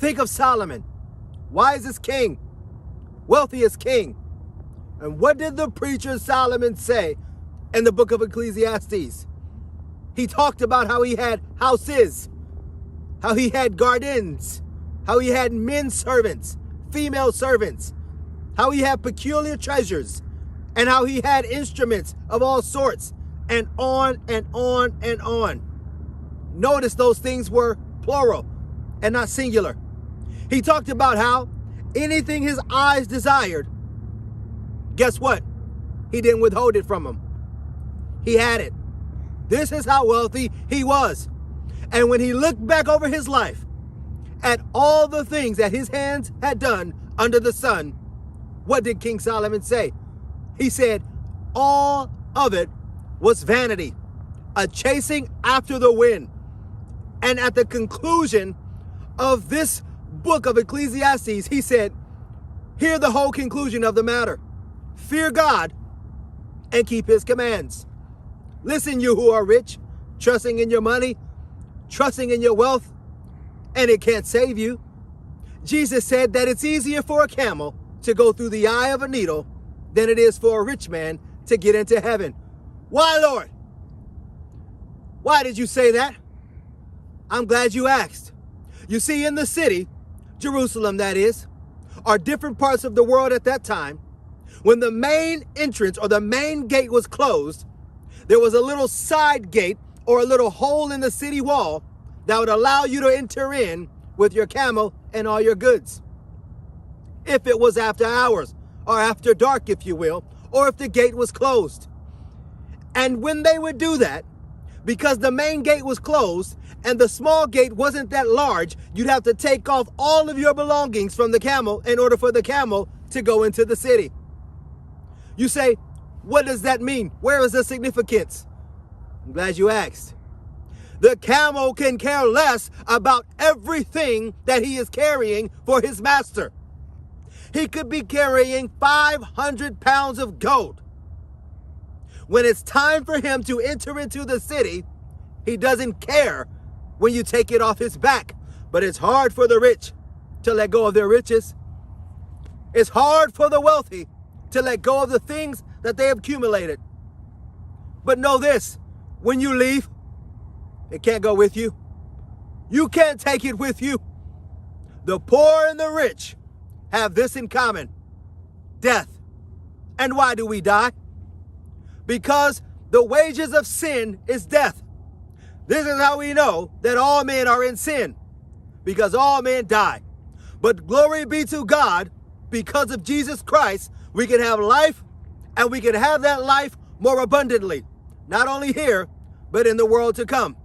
Think of Solomon, wisest king, wealthiest king. And what did the preacher Solomon say in the book of Ecclesiastes? He talked about how he had houses, how he had gardens, how he had men servants, female servants, how he had peculiar treasures, and how he had instruments of all sorts, and on and on and on. Notice those things were plural and not singular. He talked about how anything his eyes desired, guess what? He didn't withhold it from him. He had it. This is how wealthy he was. And when he looked back over his life at all the things that his hands had done under the sun, what did King Solomon say? He said, all of it was vanity, a chasing after the wind. And at the conclusion of this book of Ecclesiastes, he said, hear the whole conclusion of the matter. Fear God and keep his commands. Listen, you who are rich, trusting in your money, trusting in your wealth, and it can't save you. Jesus said that it's easier for a camel to go through the eye of a needle than it is for a rich man to get into heaven. Why, Lord? Why did you say that? I'm glad you asked. You see, in the city, Jerusalem that is, or different parts of the world at that time, when the main entrance or the main gate was closed, there was a little side gate or a little hole in the city wall that would allow you to enter in with your camel and all your goods. If it was after hours or after dark, if you will, or if the gate was closed. And when they would do that, because the main gate was closed and the small gate wasn't that large, you'd have to take off all of your belongings from the camel in order for the camel to go into the city. You say, what does that mean? Where is the significance? I'm glad you asked. The camel can care less about everything that he is carrying for his master. He could be carrying 500 pounds of gold. When it's time for him to enter into the city, he doesn't care when you take it off his back. But it's hard for the rich to let go of their riches. It's hard for the wealthy to let go of the things that they have accumulated. But know this, when you leave, it can't go with you. You can't take it with you. The poor and the rich have this in common: death. And why do we die? Because the wages of sin is death. This is how we know that all men are in sin, because all men die. But glory be to God, because of Jesus Christ, we can have life, and we can have that life more abundantly, not only here, but in the world to come.